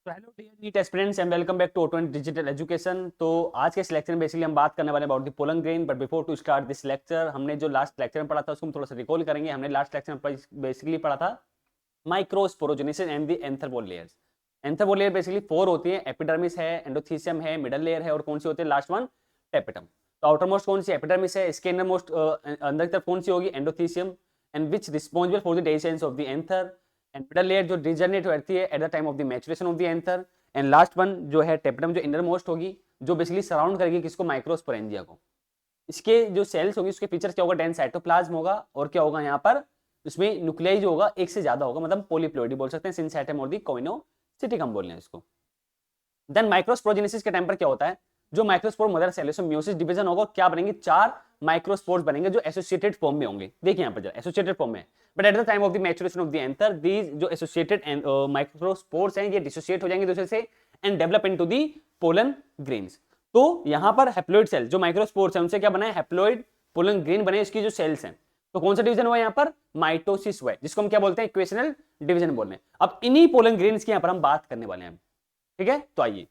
तो hello dear NEET aspirants and welcome back to auto and digital education. तो आज के इस लेक्चर में बेसिकली हम बात करने वाले about the pollen grain. But before to start this lecture, हमने जो लास्ट लेक्चर में पढ़ा था उसको हम थोड़ा सा रिकॉल करेंगे। हमने लास्ट लेक्चर में बेसिकली पढ़ा था microsporogenesis and the anther wall layers. Anther wall layer basically 4 होती है, एपिडर्मिस है, एंडोथीसियम है, मिडल लेयर है और कौन सी होती है लास्ट वन, टेपेटम। तो आउटर मोस्ट कौन सी एपिडर्मिस है, इसके अंदर मोस्ट अंदर की तरफ कौन सी होगी, endothecium, and which responsible for the dehiscence of the anther. And middle layer जो डिजनरेट होती है at the time of the maturation of the anther. And last one जो है टेपेटम, जो इनर मोस्ट होगी, जो बेसिकली सराउंड करेगी किसको, माइक्रोस्पोरेंजिया को। इसके जो सेल्स होगी उसके फीचर्स क्या होगा, डेंस साइटोप्लाज्म होगा और क्या होगा यहाँ पर, उसमें न्यूक्लियाई जो होगा एक से ज्यादा होगा, मतलब पोलीप्लोइडी बोल सकते हैं, सिंसाइटम और दी कोइनोसिटिक हम बोल रहे हैं इसको। देन माइक्रोस्पोरोजेनेसिस के टाइम पर क्या होता है, जो माइक्रोस्पोर मदर सेल है म्योसिस डिवीजन होगा, क्या बनेंगे, 4 माइक्रोस्पोर्स बनेंगे जो एसोसिएटेड फॉर्म में होंगे। देखिए यहाँ पर एसोसिएटेड फॉर्म में, but at the time of the maturation of the anther these जो एसोसिएटेड माइक्रोस्पोर्स हैं ये डिसोसिएट हो जाएंगे दूसरे से and develop into the pollen grains. तो यहां पर हैप्लॉइड सेल जो माइक्रोस्पोर्स हैं उनसे क्या बना है, हैप्लॉइड पोलन ग्रेन बने, इसकी जो सेल्स हैं। तो कौन सा डिवीजन हुआ यहाँ पर, माइटोसिस हुआ है, जिसको हम क्या बोलते हैं, इक्वेशनल डिवीजन बोल रहे हैं। अब इन्हीं पोलन ग्रेन्स की यहाँ पर हम बात करने वाले हैं। ठीक है, तो आइए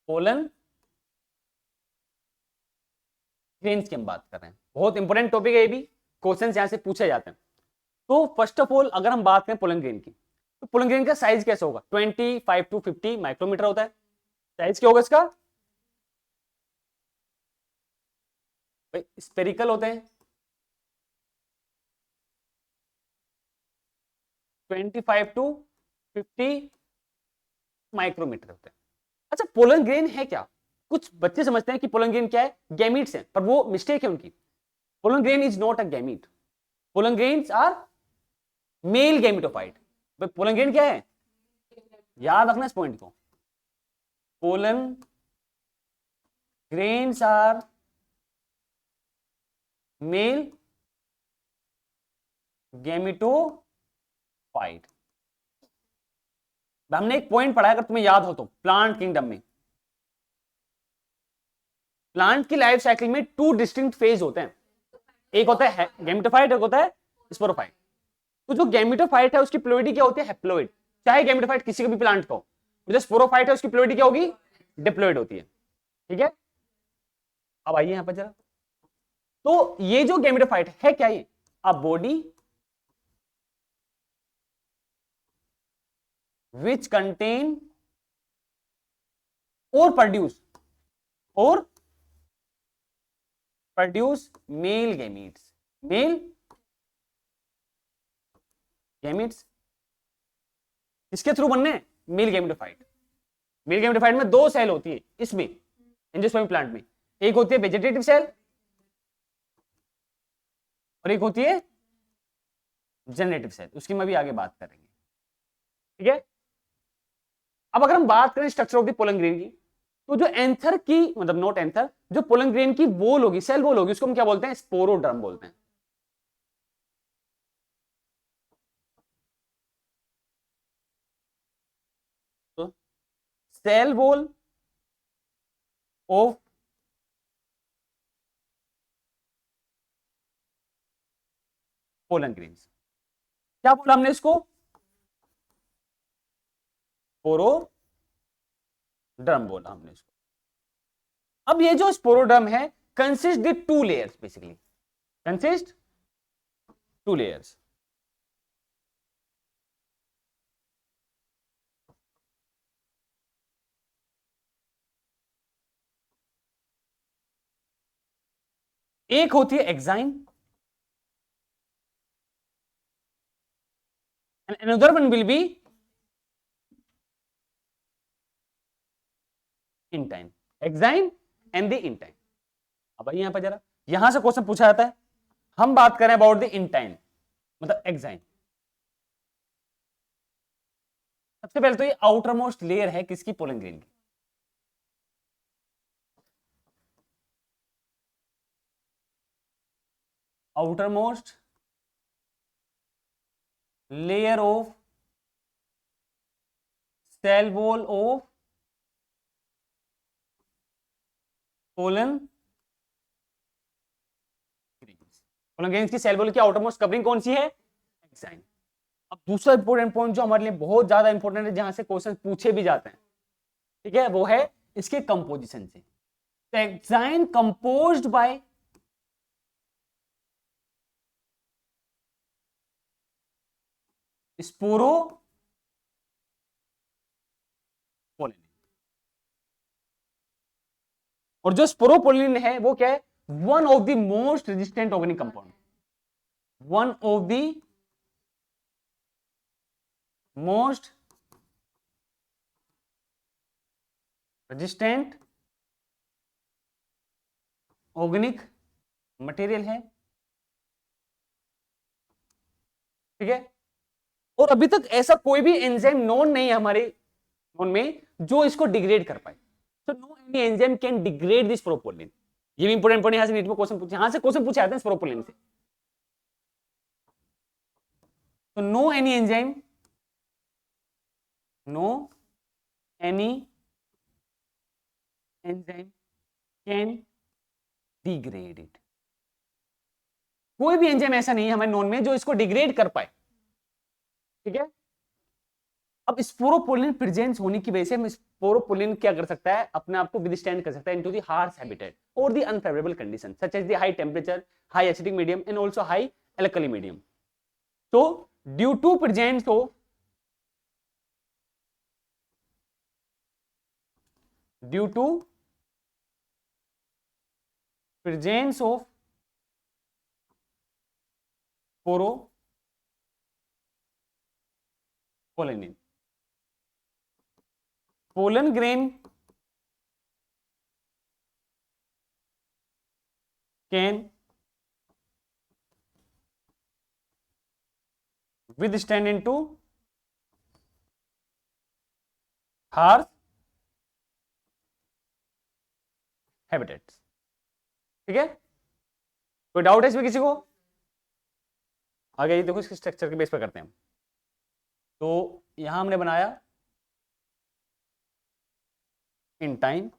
पोलन ग्रेन्स की हम बात कर रहे हैं, बहुत इंपॉर्टेंट टॉपिक है ये भी, क्वेश्चन यहां से पूछे जाते हैं। तो फर्स्ट ऑफ ऑल अगर हम बात करें पोलन ग्रेन की, तो पोलन ग्रेन का साइज कैसा होगा, 25 to 50 माइक्रोमीटर होता है। साइज क्या होगा इसका, स्पेरिकल होते हैं, 25 to 50 माइक्रोमीटर होते हैं। अच्छा, पोलन ग्रेन है क्या, कुछ बच्चे समझते हैं कि पोलन ग्रेन क्या है, गैमीट्स हैं, पर वो मिस्टेक है उनकी। Pollen grain is not a gamete, pollen grains are male gametophyte. Pollen grain क्या है, याद रखना इस पॉइंट को, pollen grains are male gametophyte. हमने एक पॉइंट पढ़ा है, अगर तुम्हें याद हो तो, प्लांट किंगडम में प्लांट की लाइफ साइकिल में 2 डिस्टिंक्ट फेज होते हैं, एक होता है गैमिटोफाइट, एक होता है स्पोरोफाइट। तो जो गैमिटोफाइट है उसकी प्लोइडी क्या होती है, हैप्लोइड। चाहे गैमिटोफाइट किसी का भी प्लांट को, जो स्पोरोफाइट है उसकी प्लोइडी क्या होगी, डिप्लोइड होती है। ठीक है, अब आइए यहां पर जरा, तो ये जो गैमिटोफाइट है क्या, ये अ बॉडी विच कंटेन और produce male gametes, male gametes किसके थ्रू बनने, मेल गैमिटोफाइट। मेल गैमिटोफाइट में 2 सेल होती है इसमें, एंजियोस्पर्म प्लांट में, एक होती है वेजिटेटिव सेल और एक होती है जनरेटिव सेल, उसकी मैं भी आगे बात करेंगे। ठीक है, अब अगर हम बात करें structure of the pollen grain की, तो जो एंथर की, मतलब नॉट एंथर, जो पोलन ग्रेन की वॉल होगी, सेल वॉल होगी, उसको हम क्या बोलते हैं, स्पोरोडर्म बोलते हैं। तो cell wall of pollen grains, क्या बोला हमने इसको, स्पोरोड्रम बोला हमने इसको। अब ये जो स्पोरोडर्म है consist the 2 layers, basically consist 2 layers. एक होती है exine and another one will be intine, exine and the intine. अब यहां पर जरा, यहां से क्वेश्चन पूछा जाता है, हम बात करें अबाउट द इंटाइन मतलब एक्साइन। सबसे पहले तो ये आउटर मोस्ट लेयर है किसकी, पोलन ग्रेन की। Outer most layer of cell wall of pollen grains. Pollen grains की सेल वॉल की आउटरमोस्ट कवरिंग कौन सी है? एक्साइन। अब दूसरा इंपॉर्टेंट पॉइंट जो हमारे लिए बहुत ज्यादा इंपॉर्टेंट है, जहां से क्वेश्चन पूछे भी जाते हैं, ठीक है, वो है इसके कंपोजिशन से। तो एक्साइन कंपोज्ड बाय स्पोरो पोलिन, और जो स्पोरोपोलिन है वो क्या है? One of the most resistant organic compound, one of the most resistant organic material है, ठीक है। और अभी तक ऐसा कोई भी एंजाइम नोन नहीं है हमारे नोन में जो इसको डिग्रेड कर पाए। तो no any enzyme can degrade this sporopollenin. ये भी इंपॉर्टेंट पॉइंट, यहां से नीट में क्वेश्चन पूछे, यहां से क्वेश्चन पूछे जाते हैं स्पोरोपोलिन से। तो no any enzyme, no any enzyme can degrade it. कोई भी एंजाइम ऐसा नहीं है हमारे नोन में जो इसको डिग्रेड कर पाए, ठीक है। अब स्पोरोपोलिन प्रेजेंस होने की वजह से स्पोरोपोलिन क्या कर सकता है? अपने आप को विदस्टैंड कर सकता है इनटू द हार्श हैबिटेट और the unfavourable condition such as the high temperature, high acidic medium and also high alkali medium. तो due to presence of due to presence of sporopollenin, pollen grain can withstand into harsh habitats, ठीक है। कोई doubt है इसमें किसी को? आगे देखो इसके स्ट्रक्चर के बेस पर करते हैं हम। तो यहां हमने बनाया इन टाइम,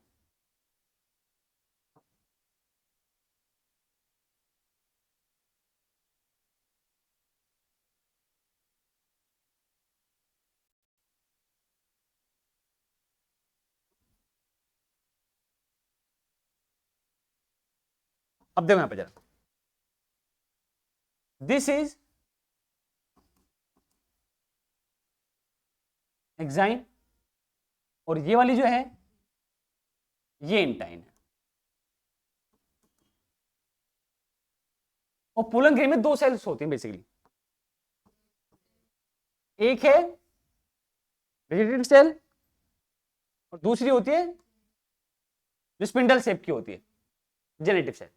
अब देखो यहां पे जरा, दिस इज एक्साइन और ये वाली जो है ये इंटाइन है। और पोलन ग्रेन में दो सेल्स होती हैं बेसिकली, एक है वेजिटेटिव सेल और दूसरी होती है जो स्पिंडल शेप की होती है, जेनेटिव सेल।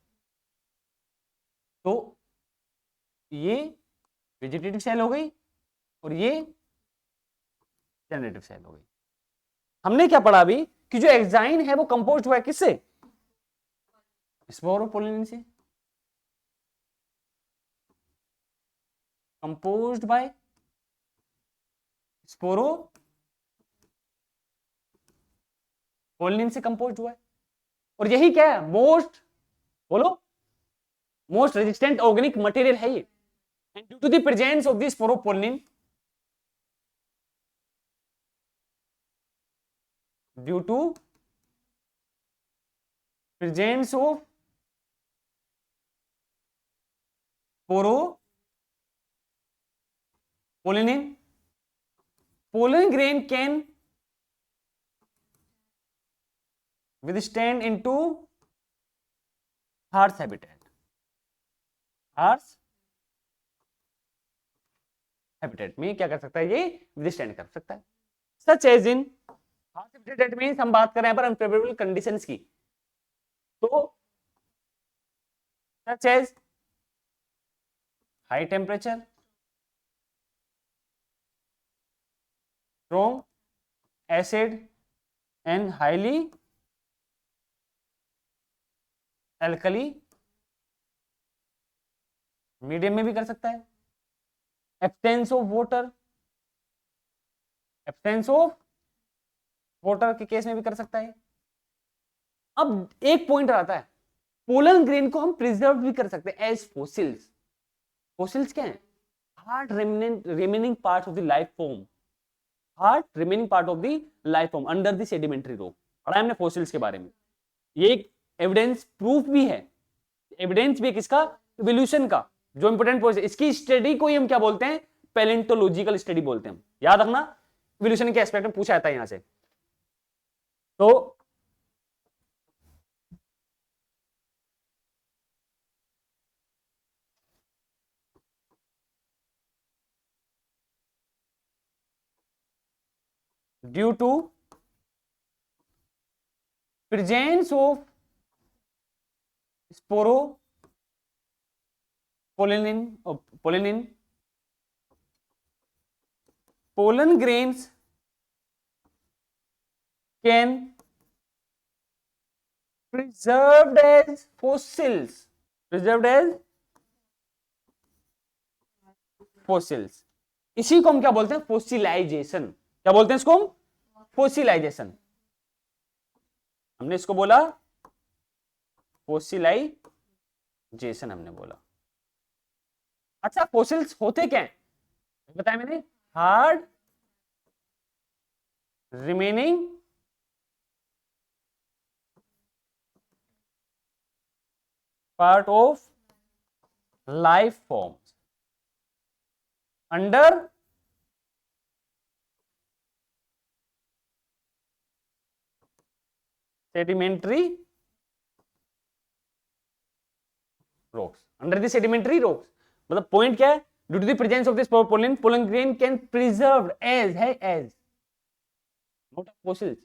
तो ये वेजिटेटिव सेल हो गई और ये जेनेटिव सेल हो गई। हमने क्या पढ़ा अभी कि जो एक्साइन है वो कंपोज हुआ है किससे? स्पोरोपोलिन से। कंपोज्ड बाय स्पोरोपोलिन से कंपोज्ड हुआ है। और यही क्या है? मोस्ट, बोलो, मोस्ट रेजिस्टेंट ऑर्गेनिक मटेरियल है ये। And due to the presence of this sporopollenin, due to presence of sporopollenin, pollen grain can withstand into harsh habitat, harsh habitat में क्या कर सकता है? ये withstand कर सकता है। Such as in harsh habitat में हम बात कर रहे हैं पर अनफेवरेबल कंडीशंस की, तो such as high temperature, strong acid and highly alkali medium में भी कर सकता है। Absence of water, absence of water के केस में भी कर सकता है। अब एक पॉइंट आता है, पोलन ग्रेन को हम प्रिजर्व भी कर सकते हैं एज फोसिल्स। फोसिल्स क्या है? Hard remaining part of the life form, hard remaining part of the life form under the sedimentary rock. पढ़ा है हमने फोसिल्स के बारे में। ये एक एविडेंस प्रूफ भी है, एविडेंस भी है किसका? इवोल्यूशन का। जो इंपोर्टेंट पॉइंट है इसकी स्टडी को ही हम क्या बोलते हैं? पैलेंटोलॉजिकल स्टडी बोलते हैं। याद रखना, इवोल्यूशन के एस्पेक्ट में पूछा जाता है यहां से। तो due to presence of sporopollenin pollen grains can preserved as fossils, preserved as fossils। इसी को हम क्या बोलते हैं? फोसिलाइजेशन। क्या बोलते हैं इसको हम? फोसिलाइजेशन। हमने इसको बोला फोसिलाइजेशन, हमने बोला। अच्छा, फोसिल्स होते क्या है बताया मैंने? Hard remaining part of life forms under sedimentary rocks, under the sedimentary rocks. मतलब पॉइंट क्या है? Due to the presence of this pollen grain can preserved as है, as नॉट फोसिल्स।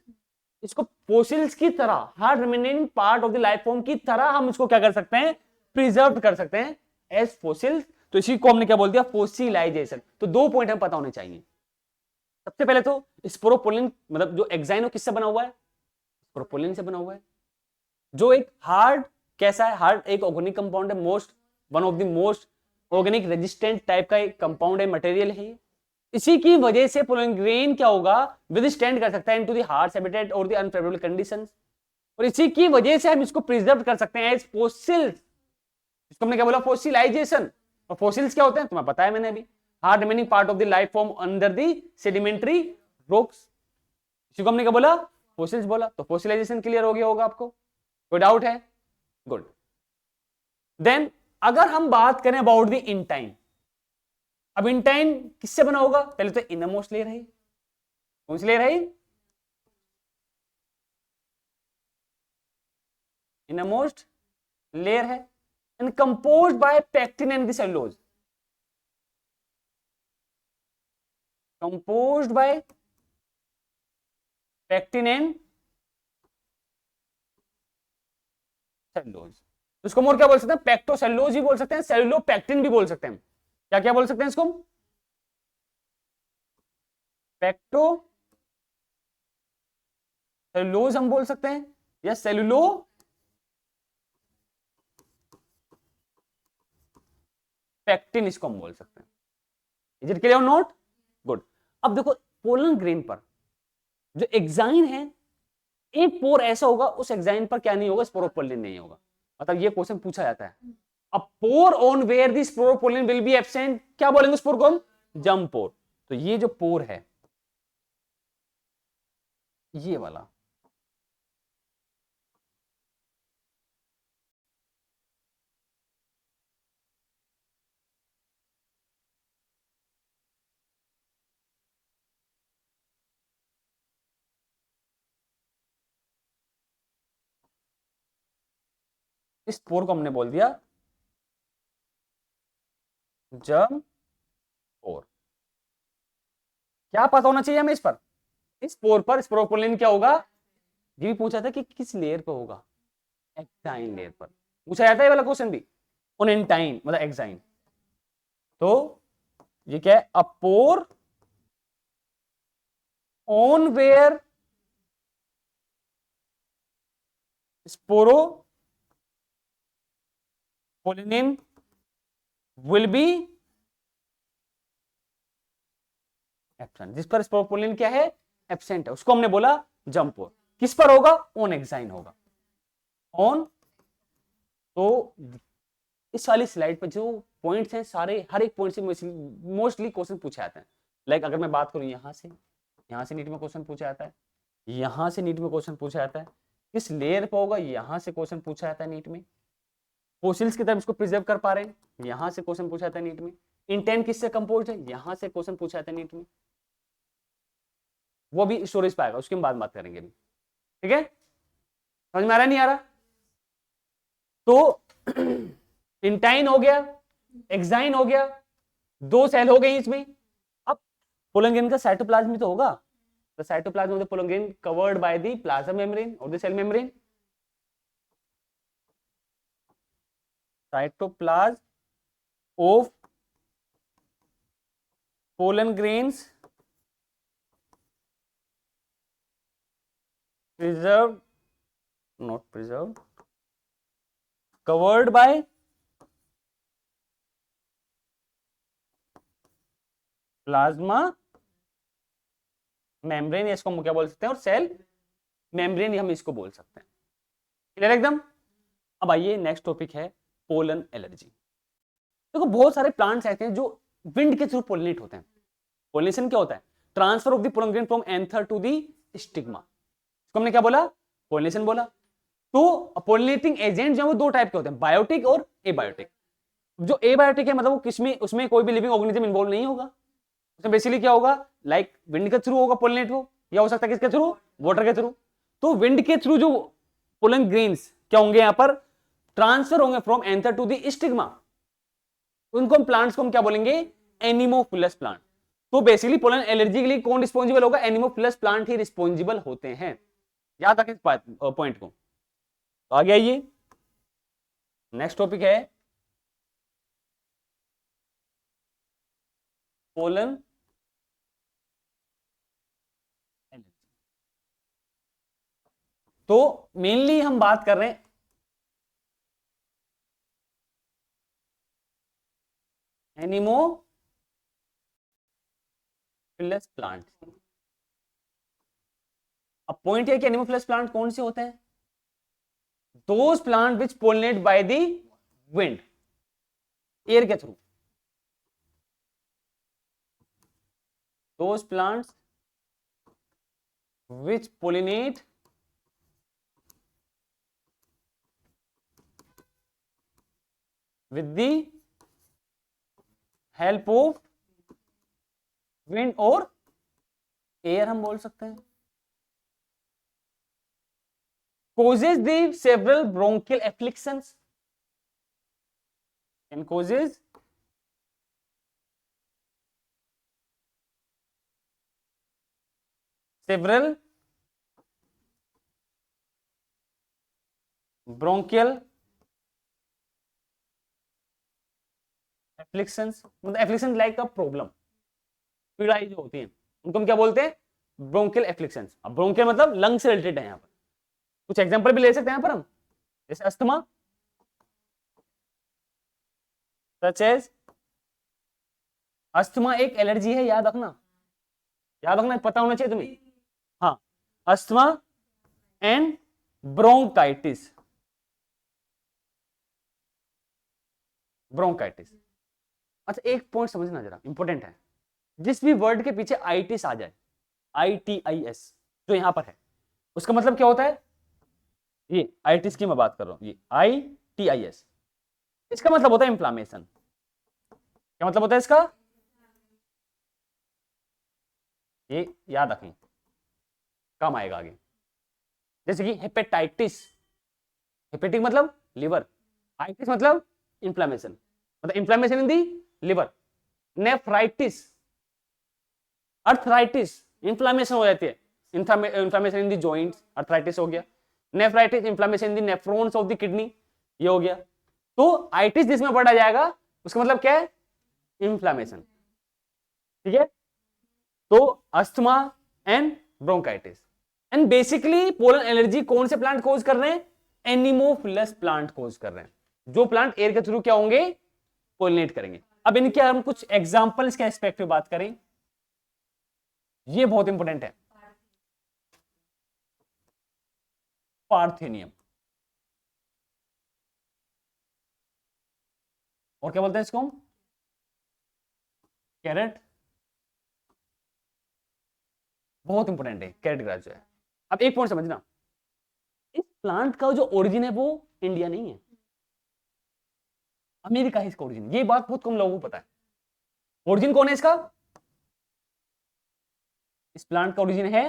इसको फोसिल्स की तरह, hard remaining part of the life form की तरह हम इसको क्या कर सकते हैं? प्रिजर्व कर सकते हैं एज फोसिल्स। तो इसी को हमने क्या बोल दिया? फोसिलाइजेशन। तो दो पॉइंट हमें पता होने चाहिए। सबसे पहले तो स्पोरोपोलिन मतलब जो एग्जाइन हो किससे बना हुआ है? स्पोरोपोलिन से बना हुआ है, जो एक हार्ड, कैसा है? हार्ड एक ऑर्गेनिक कंपाउंड है, most one of the most organic resistant type का एक कंपाउंड है, मटेरियल है। इसी की वजह से पोलन ग्रेन क्या होगा? विदस्टैंड कर सकता है इनटू द हार्श हैबिटेट और द अनफेवरेबल कंडीशंस, और इसी की वजह से हम इसको प्रिजर्व कर सकते हैं एज फोसिल्स। इसको हमने क्या बोला? फोसिलाइजेशन। और फोसिल्स क्या होते हैं तुम्हें पता है मैंने अभी, hard remaining part of the life form under the sedimentary rocks. इसी को हमने क्या बोला? फोसिल्स बोला। तो फोसिलाइजेशन क्लियर हो गया होगा आपको? कोई डाउट है? गुड। देन अगर हम बात करें अबाउट द इंटाइन, अब इंटाइन किससे बना होगा? पहले तो इनरमोस्ट लेयर है। कौन सी लेयर है? इनरमोस्ट लेयर है, and composed bye pectin and the cellulose. Composed bye pectin and cellulose. इसको और क्या बोल सकते हैं? पेक्टोसेलुलोज भी बोल सकते हैं, सेलुलोपेक्टिन भी बोल सकते हैं। क्या क्या बोल सकते हैं इसको? पेक्टो सेलुलोज हम बोल सकते हैं, या सेलुलो पेक्टिन इसको हम बोल सकते हैं। इज इट क्लियर और नॉट? गुड। अब देखो पोलन ग्रेन पर जो एक्साइन है, एक पोर ऐसा होगा उस एक्साइन पर क्या नहीं होगा? स्पोरोपोलिन नहीं होगा। मतलब ये क्वेश्चन पूछा जाता है। अब pore on where the sporopollenin will be absent, क्या बोलेंगे उस पोर को हम? जम पोर। तो ये जो पोर है ये वाला, इस पोर को हमने बोल दिया जम पोर। क्या पता होना चाहिए हमें इस पर? इस पोर पर स्पोरोपोलिन क्या होगा? ये भी पूछा था कि किस लेयर पे होगा? एक्साइन लेयर पर पूछा जाता है वाला क्वेश्चन भी, ऑन एंटाइन मतलब एक्साइन। तो ये क्या है? A pore on where sporopollenin will be absent. जिस पर स्पोरोपोलिन क्या है? एब्सेंट है, उसको हमने बोला जम पोर। किस पर होगा? ऑन एक्साइन होगा, ऑन। तो इस वाली स्लाइड पे जो पॉइंट्स हैं सारे, हर एक पॉइंट से मोस्टली क्वेश्चन पूछे जाते हैं। लाइक अगर मैं बात करूं यहाँ से नीट में क्वेश्चन पूछा जाता है, यहाँ से नीट में क्वेश्चन पूछा जाता है, किस लेयर पे होगा यहाँ से क्वेश्चन पूछा जाता है नीट में, फोसिल्स की तरफ इसको प्रिजर्व कर पा रहे हैं, यहाँ से क्वेश्चन पूछा जाता है नीट में, इंटेंट किससे कंपोज है, यहाँ से क्वेश्चन पूछा जाता है नीट में, वो भी स्टोरेज पाएगा, उसके हम बाद बात करेंगे अभी, ठीक है, समझ में आ रहा नहीं आ रहा। तो इंटाइन हो गया, एक्साइन हो गया, दो सेल हो गए इसमें। अब पोलन ग्रेन का साइटोप्लाज्म भी तो होगा, the cytoplasm of the pollen grain covered by the plasma membrane or the cell membrane, cytoplasm of pollen grains preserved, not preserved, covered by plasma membrane, इसको हम क्या बोल सकते हैं, और सेल मेम्ब्रेन हम इसको बोल सकते हैं, क्लियर एकदम। अब आइए नेक्स्ट टॉपिक है पोलन एलर्जी। देखो बहुत सारे प्लांट्स ऐसे हैं जो विंड के थ्रू पोलिनेट होते हैं। पोलिनेशन क्या होता है, transfer of the pollen grain from anther to the stigma, इसको हमने क्या बोला, पोलिनेशन बोला। तो पोलिनेटिंग एजेंट जो है वो दो टाइप के होते हैं, बायोटिक और एबायोटिक। जो एबायोटिक है मतलब वो किसमें, उसमें कोई भी लिविंग ऑर्गेनिज्म इन्वॉल्व नहीं होगा, उसमें बेसिकली क्या होगा, लाइक विंड के थ्रू होगा पोलिनेट हो, या हो सकता है किसके थ्रू, वाटर के थ्रू। तो विंड के थ्रू जो पोलन ग्रेन्स क्या होंगे यहाँ पर, ट्रांसफर होंगे from anther to the stigma, उनको हम प्लांट्स को हम क्या बोलेंगे, एनिमोफिलस प्लांट। तो बेसिकली पोलन एलर्जी के लिए कौन रिस्पॉन्सिबल होगा, एनिमोफिलस प्लांट ही रिस्पॉन्सिबल होते हैं, याद रखें इस पॉइंट को। तो आगे आइए, नेक्स्ट टॉपिक है पोलन एलर्जी। तो मेनली हम बात कर रहे हैं एनिमोफिलस प्लांट। अब पॉइंट है कि एनिमोफिलस प्लांट कौन से होते हैं, those plant which pollinate by the wind, air के through, those plants which pollinate with the help of wind और air हम बोल सकते हैं। causes the several bronchial afflictions and causes several bronchial afflictions, मतलब afflictions like a problem, पीड़ाएं जो होती हैं उनको हम क्या बोलते हैं, ब्रोंकियल एफ्लिक्शंस। अब ब्रोंकियल मतलब लंग से रिलेटेड है, यहाँ पर कुछ एग्जांपल भी ले सकते हैं यहाँ पर हम, जैसे अस्थमा, सच एज अस्थमा एक एलर्जी है, याद रखना, याद रखना, पता होना चाहिए तुम्हें। हाँ, अस्थमा एंड ब्रोंकाइटिस, ब्रोंकाइटिस। अच्छा एक पॉइंट समझना जरा, इंपॉर्टेंट है, जिस भी वर्ड के पीछे आईटिस आ जाए, ITIS जो यहां पर है, उसका मतलब क्या होता है, ये आईटिस की मैं बात कर रहा हूं, ये ITIS, इसका मतलब होता है इंफ्लामेशन। क्या मतलब होता है इसका, ये याद रखें, काम आएगा आगे। जैसे कि हेपेटाइटिस, हेपेटिक मतलब लिवर, आइटिस मतलब इंफ्लामेशन, मतलब इंफ्लामेशन इन दी लिवर। नेफ्राइटिस, अर्थराइटिस, इंफ्लामेशन हो जाती है, इंफ्लामेशन इन दी जॉइंट्स, अर्थराइटिस हो गया। Nephritis, inflammation in the nephrons of the kidney, ये हो गया। तो आइटिस जिसमें पढ़ा जाएगा उसका मतलब क्या है, इंफ्लामेशन, ठीक है। तो asthma and bronchitis. And basically pollen allergy कौन से प्लांट कोज कर रहे हैं, एनिमोफिलस प्लांट कोज कर रहे हैं, जो प्लांट एयर के थ्रू क्या होंगे, पोलिनेट करेंगे। अब इनके हम कुछ एग्जांपल्स के एस्पेक्ट पे बात करें, ये बहुत इंपॉर्टेंट है। पार्थेनियम, और क्या बोलते हैं इसको हम? कैरेट। बहुत इंपॉर्टेंट है कैरेट ग्रास जो है। अब एक पॉइंट समझना, इस प्लांट का जो ओरिजिन है वो इंडिया नहीं है, अमेरिका है इसका ओरिजिन। ये बात बहुत कम लोगों को पता है। ओरिजिन कौन है इसका? इस प्लांट का ओरिजिन है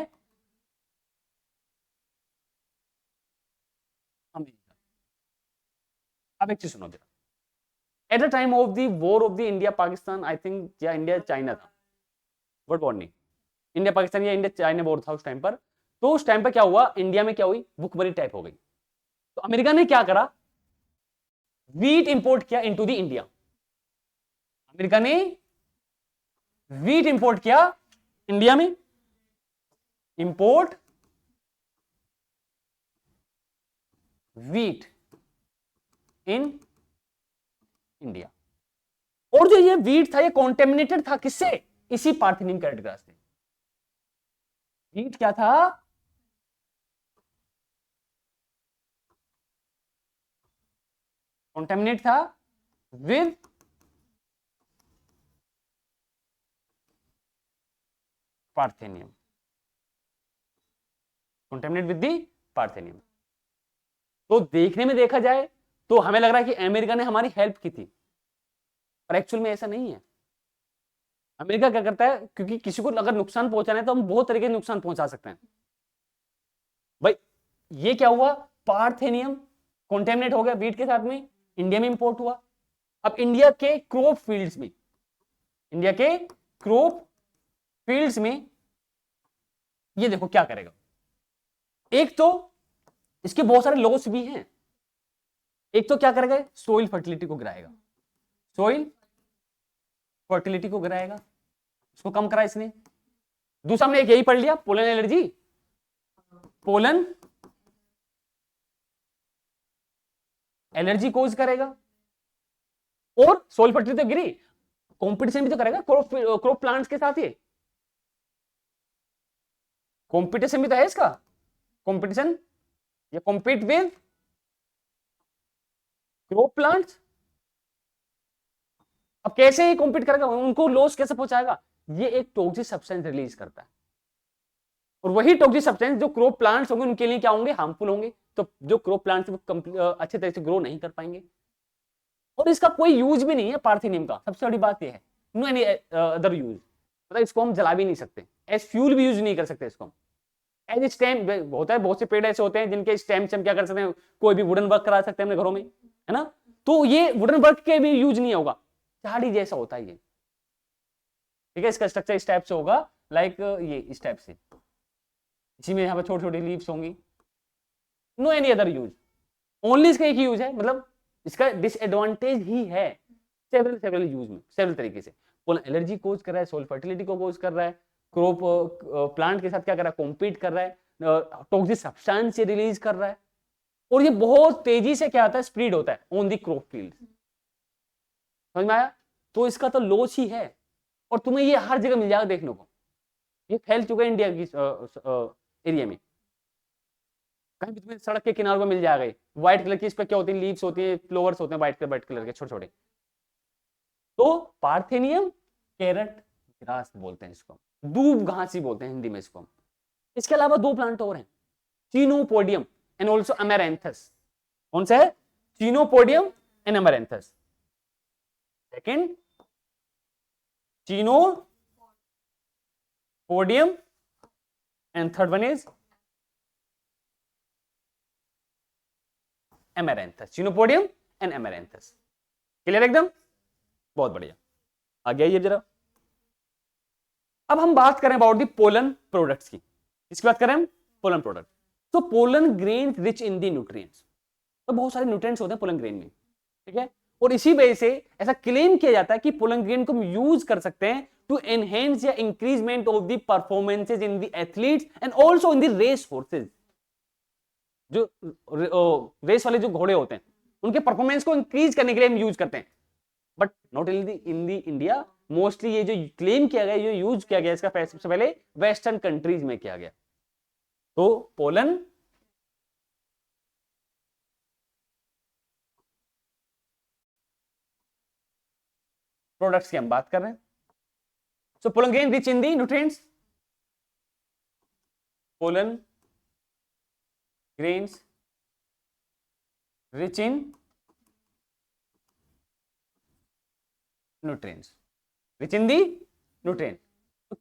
अमेरिका। अब एक चीज सुनो जरा, eight the time of the war of the India Pakistan, I think, या इंडिया चाइना था, वर्ल्ड वॉर नहीं, इंडिया पाकिस्तान या इंडिया चाइना वॉर था उस टाइम पर। तो उस टाइम पर क्या हुआ, इंडिया में क्या हुई, भुखमरी टाइप हो गई। तो अमेरिका ने क्या करा, वीट इंपोर्ट किया इनटू द इंडिया। अमेरिका ने वीट इंपोर्ट किया इंडिया में, इंपोर्ट वीट इन इंडिया। और जो ये वीट था ये कॉन्टेमिनेटेड था किससे, इसी पार्थेनियम कैरेट ग्रास से। वीट क्या था, कॉन्टेमिनेट था with parthenium, contaminate with the parthenium. तो देखने में देखा जाए तो हमें लग रहा है कि अमेरिका ने हमारी हेल्प की थी, पर एक्चुअल में ऐसा नहीं है। अमेरिका क्या करता है, क्योंकि किसी को अगर नुकसान पहुंचाना है तो हम बहुत तरीके से नुकसान पहुंचा सकते हैं। भाई ये क्या हुआ, पार्थेनियम कॉन्टेमिनेट हो गया वीट के साथ में, इंडिया में इंपोर्ट हुआ। अब इंडिया के क्रॉप फील्ड्स में, इंडिया के क्रॉप फील्ड्स में ये देखो क्या करेगा, एक तो इसके बहुत सारे लॉस भी हैं। एक तो क्या करेगा, सोइल फर्टिलिटी को गिराएगा, सोइल फर्टिलिटी को गिराएगा, उसको कम करा इसने। दूसरा हमने एक यही पढ़ लिया, पोलन एलर्जी, पोलन एलर्जी कोज करेगा। और सोइल फर्टिलिटी तो गिरी, कंपटीशन भी तो करेगा क्रॉप प्लांट्स के साथ। ये कंपटीशन भी तो है इसका, कंपटीशन, ये कॉम्पीट विद क्रॉप प्लांट्स। अब कैसे ये कॉम्पीट करेगा, उनको लॉस कैसे पहुंचाएगा, ये एक टॉक्सिक सब्सटेंस रिलीज करता है। और वही टॉक्सिक सब्सटेंस जो क्रॉप प्लांट्स होंगे उनके लिए क्या होंगे, हार्मफुल होंगे। तो जो क्रॉप प्लांट्स अच्छे तरह से ग्रो नहीं कर पाएंगे। और इसका कोई यूज भी नहीं है पार्थेनियम का, सबसे बड़ी बात यह है, नो एनी अदर यूज, मतलब इसको हम जला भी नहीं सकते, एज फ्यूल भी यूज नहीं कर सकते इसको हम। एज स्टेम होता है, बहुत से पेड़ ऐसे होते हैं जिनके स्टेम से हम क्या कर सकते हैं, कोई भी वुडन वर्क करा सकते हैं अपने घरों में, है ना। तो ये वुडन वर्क के भी यूज नहीं होगा, झाड़ी जैसा होता है ये, ठीक है। इसका स्ट्रक्चर इस टाइप से होगा, लाइक ये इस टाइप से, इसी में यहाँ पर छोटी छोटी लीव्स होंगी। No any other use, only इसका एक ही यूज है, मतलब इसका डिसएडवांटेज ही है सेवरल यूज में, सेवरल तरीके से। पोलन एलर्जी कोज कर रहा है, सोइल फर्टिलिटी को कोज कर रहा है, क्रॉप प्लांट के साथ क्या कर रहा है, कॉम्पीट कर रहा है, टॉक्सिक सब्सटेंस रिलीज कर रहा है। और ये बहुत तेजी से क्या आता है, स्प्रीड होता है ऑन दी क्रॉप फील्ड। समझ में आया? तो इसका तो लॉस ही है, और तुम्हें ये हर जगह मिल जाएगा देखने को, ये फैल चुका है इंडिया की एरिया में। कहीं भी तुम्हें सड़क के किनारे पर मिल जाएगा। व्हाइट कलर की इस पर क्या होती है, लीव्स होती है, फ्लावर्स होते हैं व्हाइट कलर के छोटे छोटे। तो पार्थेनियम कैरेट ग्रास बोलते हैं इसको, दूब घासी बोलते हैं हिंदी में इसको। इसके अलावा दो प्लांट और हैं, चीनोपोडियम एंड ऑल्सो अमेरेंथस। कौन सा है, chenopodium and amaranthus. Second chenopodium and third one is amaranthus, chenopodium and amaranthus. Clear एकदम, बहुत बढ़िया। आगे आइए जरा, अब हम बात करें अबाउट दी पोलन प्रोडक्ट्स की। इसकी बात करें हम, पोलन प्रोडक्ट। तो pollen grain rich in the nutrients, तो बहुत सारे न्यूट्रिएंट्स होते हैं पोलन ग्रेन में, ठीक है। और इसी वजह से ऐसा क्लेम किया जाता है कि पोलन ग्रेन को हम यूज कर सकते हैं टू एनहेंस या increment of the performances in the athletes and also in the race forces. जो रेस वाले जो घोड़े होते हैं उनके परफॉर्मेंस को इंक्रीज करने के लिए हम यूज करते हैं, but not in the India. Mostly ये जो क्लेम किया गया, जो यूज किया गया इसका सबसे पहले वेस्टर्न कंट्रीज में किया गया। तो पोलन प्रोडक्ट्स की हम बात कर रहे हैं। So pollen grain rich in the nutrients, pollen grains rich in nutrients, rich in the nutrient,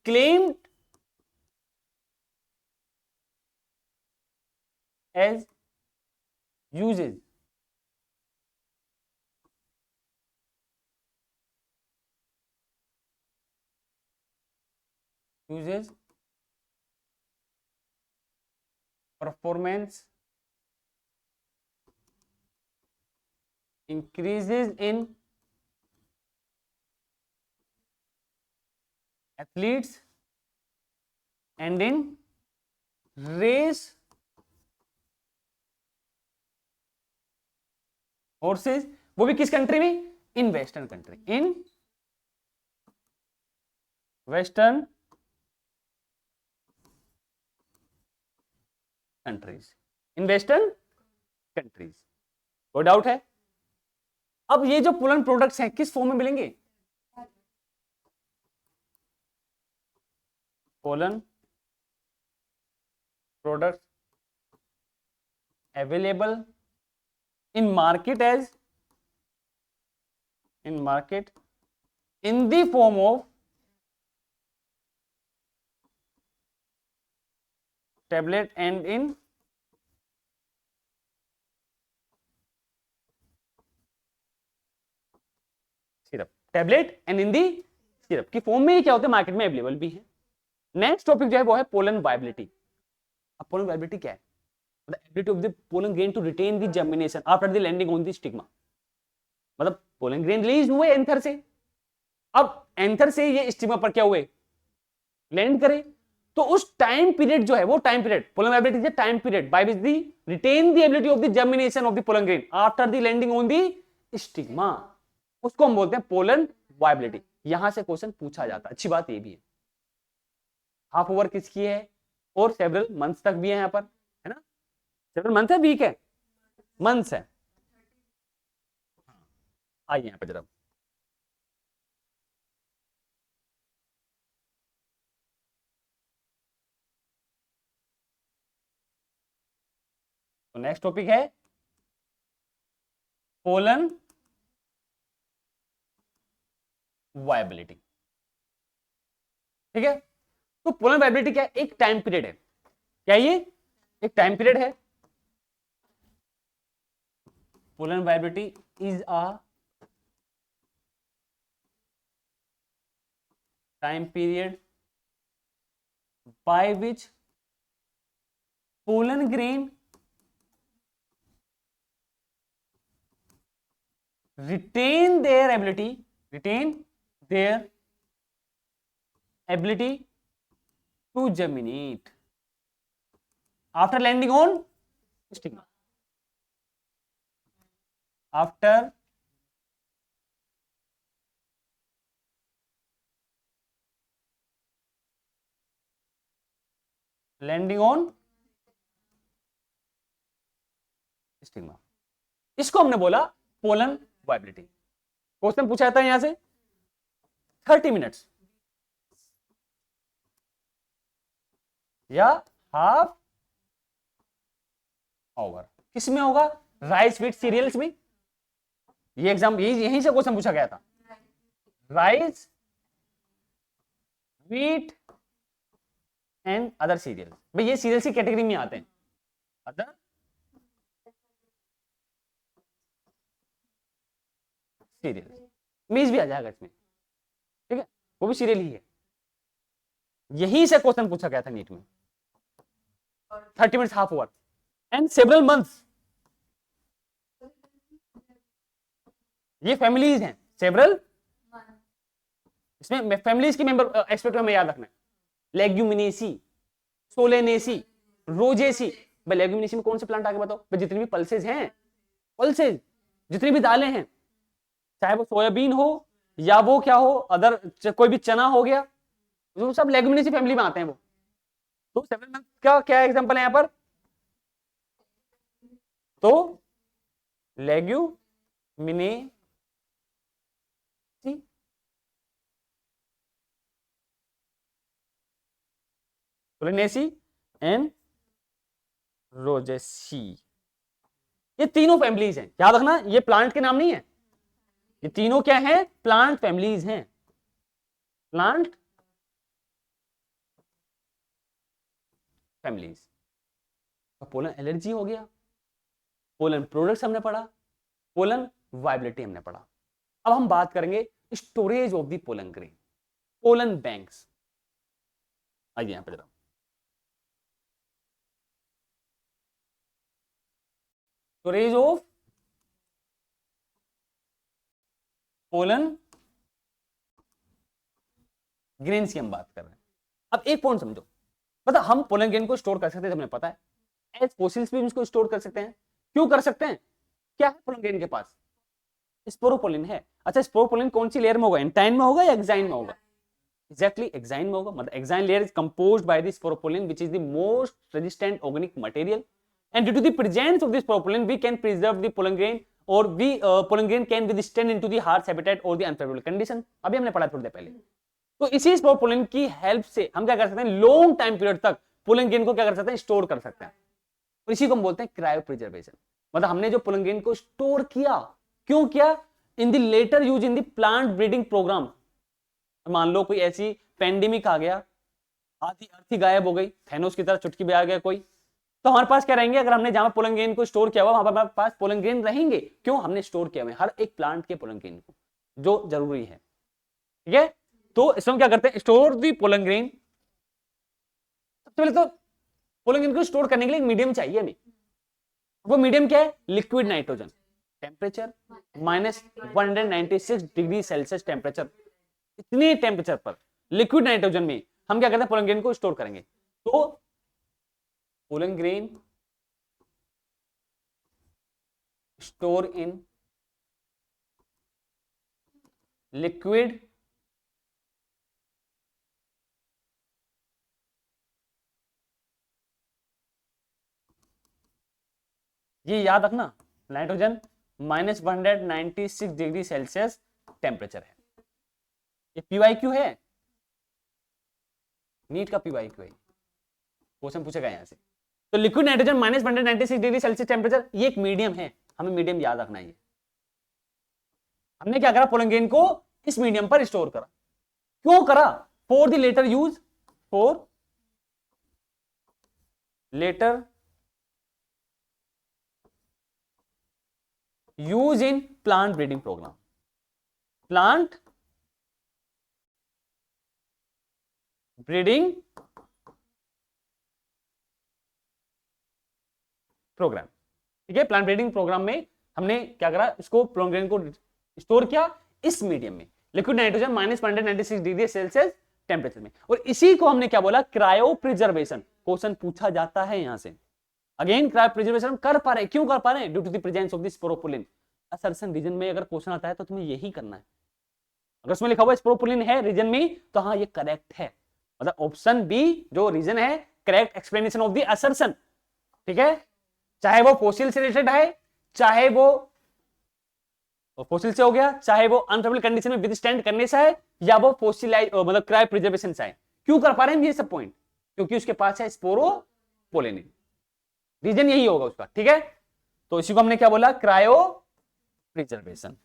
claimed as uses, performance increases in athletes and in race horses, वो भी किस कंट्री में? In western country, in western countries, in western countries. कोई doubt है? अब ये जो pollen products हैं किस फॉर्म में मिलेंगे? Pollen products available in market as in the form of tablet and in syrup, tablet and in the syrup की फॉर्म में ही क्या होते हैं, मार्केट में अवेलेबल भी है। नेक्स्ट टॉपिक जो है वो है पोलन वायबिलिटी। अब पोलन वायबिलिटी क्या है? the ability of the pollen grain to retain the germination after the landing on the stigma, मतलब पोलन ग्रेन रिलीज हुए एंथर से, अब एंथर से ये स्टिग्मा पर क्या हुए, लैंड करे, तो उस टाइम पीरियड जो है वो time period, pollen viability is a time period by which the retain the ability of the germination of the pollen grain after the landing on the stigma, उसको हम बोलते हैं पोलन वायबिलिटी। यहां से question पूछा जाता है, अच्छी बात ये भी है, हाफ ओवर किसकी है और सेवरल मंथ्स तक भी है यहां पर, है ना? सेवरल मंथ है, वीक है, मंथ्स है। आइए यहां पर जरा, तो नेक्स्ट टॉपिक है पोलन वायबिलिटी। ठीक है, तो पोलन वायबिलिटी क्या है? एक टाइम पीरियड है, क्या ये एक टाइम पीरियड है। Pollen viability is a time period by which pollen grain retain their ability to germinate after landing on stigma, after landing on stigma, इसको हमने बोला पोलन वायबिलिटी। क्वेश्चन पूछा जाता है यहां से 30 मिनट्स या हाफ आवर, किस में होगा? राइस व्हीट सीरियल्स में। ये एग्जाम यहीं से क्वेश्चन पूछा गया था, rice wheat and other serial. भाई ये सीरियल्स की कैटेगरी में आते हैं, अदर सीरियल, मीज भी आ जाएगा इसमें, ठीक है, वो भी सीरियल ही है। यहीं से क्वेश्चन पूछा गया था नीट में, 30 minutes half over and several months. ये फैमिलीज हैं, सेवरल, इसमें फैमिलीज की मेंबर एस्पेक्ट में याद रखना है। Leguminosae, Solanaceae, Rosaceae. भाई लेग्यूमिनेसी में कौन से प्लांट आगे बताओ? भाई जितनी भी पल्सेज हैं, पल्सेज जितनी भी दालें हैं, चाहे वो सोयाबीन हो या वो क्या हो, अदर कोई भी चना हो गया, वो सब लेग्यूमिनेसी फैमिली में आते हैं वो। तो सेवरल मंथ का क्या एग्जांपल है यहां पर? तो लेग्यूमिनेसी सोलेनेसी एंड रोजेसी, ये तीनों फैमिलीज हैं, याद रखना, ये प्लांट के नाम नहीं है, ये तीनों क्या है, प्लांट फैमिलीज हैं, प्लांट फैमिलीज। तो पोलन एलर्जी हो गया, पोलन प्रोडक्ट्स हमने पढ़ा, पोलन वाइबिलिटी हमने पढ़ा। अब हम बात करेंगे storage of the pollen grain, pollen banks. आइए यहां पे जरा, स्टोरेज ऑफ पोलन ग्रेन्स की हम बात कर रहे हैं। अब एक पॉइंट समझो, मतलब हम पोलन ग्रेन को स्टोर कर सकते हैं, हमें पता है, एज फोसिल्स भी इसको स्टोर कर सकते हैं। क्यों कर सकते हैं, क्या है पोलन ग्रेन के पास, स्पोरोपोलिन है। अच्छा, स्पोरोपोलिन कौन सी लेयर में होगा, एंटाइन में होगा या एक्साइन में होगा, एग्जैक्टली एक्साइन में होगा। मतलब exine layer is composed by the sporopollenin which is the most resistant organic material, and due to the presence of this propolis we can preserve the pollen grain, or we pollen grain can withstand into the harsh habitat or the unfavorable condition। अभी हमने पढ़ा थोड़ी देर पहले। तो इसी sporopollenin की help से हम क्या कर सकते हैं, लॉन्ग टाइम पीरियड तक पोलन ग्रेन को क्या कर सकते हैं, स्टोर कर सकते हैं। और इसी को हम बोलते हैं क्रायो प्रिजर्वेशन। मतलब हमने जो पोलन ग्रेन को स्टोर किया, क्यों किया, in the latter use in the plant breeding programme. मान लो कोई ऐसी पेंडेमिक आ गया, आधी अर्थी गायब हो गई, थैनोस की तरह चुटकी भी आ गया कोई, तो हमारे पास क्या रहेंगे, अगर हमने जहां पोलन ग्रेन को स्टोर किया हुआ वहां पर हमारे पास पोलन ग्रेन रहेंगे। क्यों, हमने स्टोर किया हुआ है हर एक प्लांट के पोलन ग्रेन को, जो जरूरी है। ठीक है, तो इसमें क्या करते हैं, स्टोर दी पोलन ग्रेन। सबसे पहले तो पोलन ग्रेन को स्टोर करने के लिए एक मीडियम चाहिए हमें। वो मीडियम क्या है, liquid nitrogen, temperature -196 degree Celsius temperature, इतने टेम्परेचर पर लिक्विड नाइट्रोजन में हम क्या करते हैं, पोलन ग्रेन को स्टोर करेंगे। तो pollen grain store in liquid ये याद रखना, नाइट्रोजन -196 डिग्री सेल्सियस टेम्परेचर है। ये पीवाईक्यू है, नीट का पीवाईक्यू है, क्वेश्चन पूछेगा यहां से। तो liquid nitrogen -196 degree Celsius temperature, ये एक मीडियम है, हमें मीडियम याद रखना है। हमने क्या करा, पोलन ग्रेन को इस मीडियम पर स्टोर करा। क्यों करा, for the latter use, for latter use in plant breeding programme, plant breeding programme. ठीक है, प्लांट ब्रीडिंग प्रोग्राम में हमने क्या करा, इसको पोलन ग्रेन को स्टोर किया इस मीडियम में, liquid nitrogen -196 degree Celsius temperature में। और इसी को हमने क्या बोला, क्रायो प्रिजर्वेशन। क्वेश्चन पूछा जाता है यहां से, अगेन क्रायो प्रिजर्वेशन कर पा रहे, क्यों कर पा रहे हैं, due to the presence of the sporopollenin. Assertion reason में अगर क्वेश्चन आता है तो तुम्हें यही करना है। अगर उसमें लिखा हुआ स्पोरोपोलिन है रीजन में, तो हाँ ये करेक्ट है, मतलब ऑप्शन बी जो रीजन है, correct explanation of the assertion. ठीक है, चाहे वो फोसिल से रिलेटेड है, चाहे वो फोसिल से हो गया, चाहे वो अनफेवरेबल कंडीशन में विदस्टैंड करने से है, या वो फोसिलाइज मतलब क्रायो प्रिजर्वेशन से है। क्यों कर पा रहे हैं ये सब पॉइंट, क्योंकि उसके पास है स्पोरोपोलिन, रीजन यही होगा उसका। ठीक है, तो इसी को हमने क्या बोला, क्रायो प्रिजर्वेशन।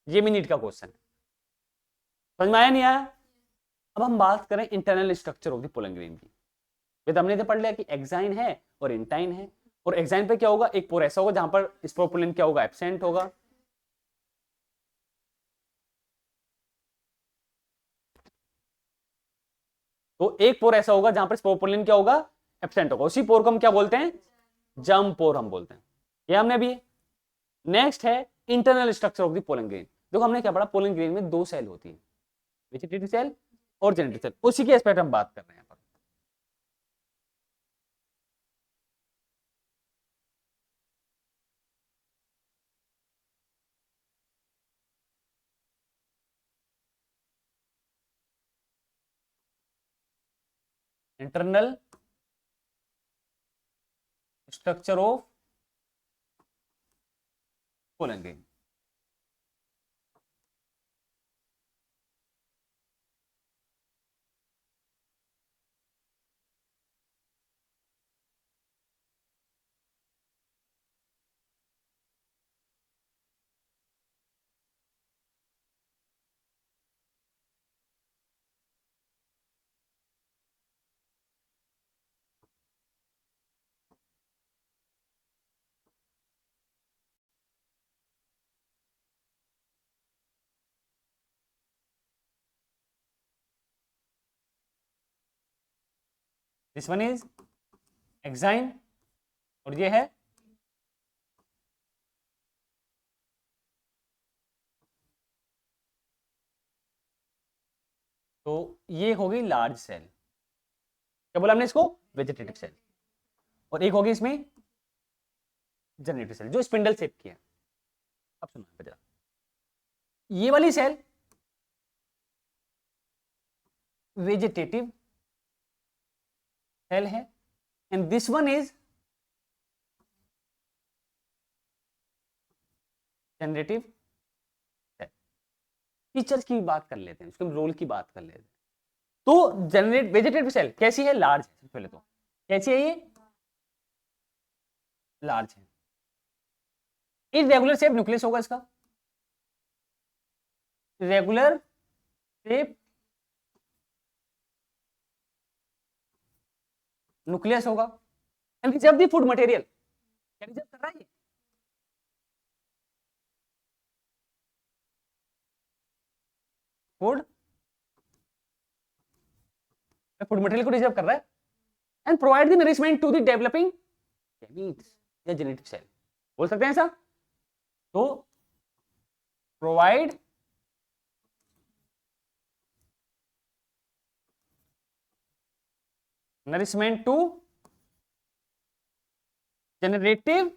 ये भी नीट का क्वेश्चन है, समझ में आया नहीं आया। अब हम बात करें internal structure of the pollen grain की। ये तो हमने तो पढ़ लिया कि एक्साइन है और इंटाइन है। और एक्साइन पे क्या होगा, एक पोर ऐसा होगा जहां पर स्पोरोपोलिन क्या होगा, एब्सेंट होगा। तो एक पोर ऐसा होगा जहां पर स्पोरोपोलिन क्या होगा, एब्सेंट होगा। उसी पोर को हम क्या बोलते हैं, जर्म पोर हम बोलते हैं। ये हमने अभी, नेक्स्ट है internal structure of the pollen grain. देखो हमने क्या पढ़ा, पोलन ग्रेन में दो सेल होती है, वेजिटेटिव सेल और जेनेटिव सेल, उसी के एस्पेक्ट हम बात कर रहे हैं। Internal structure of pollen grain. This one is exine और ये है तो ये होगी लार्ज सेल, क्या बोला हमने इसको, वेजिटेटिव सेल। और एक होगी इसमें जनरेटिव सेल जो स्पिंडल शेप की है। अब सुनो जरा, ये वाली सेल वेजिटेटिव सेल है and this one is generative cell. Features की बात कर लेते हैं, उसके रोल की बात कर लेते हैं। तो जनरेट वेजिटेटिव सेल कैसी है, लार्ज है। पहले तो कैसी है, ये लार्ज है। इरेगुलर शेप न्यूक्लियस होगा इसका, रेगुलर शेप न्यूक्लियस होगा and reserve the food material. क्या रिजर्व कर रहा है, फूड फूड मटेरियल को रिजर्व कर रहा है and provide the nourishment to the developing gametes या जेनेटिव सेल, बोल सकते हैं ऐसा। तो प्रोवाइड नरिशमेंट टू जनरेटिव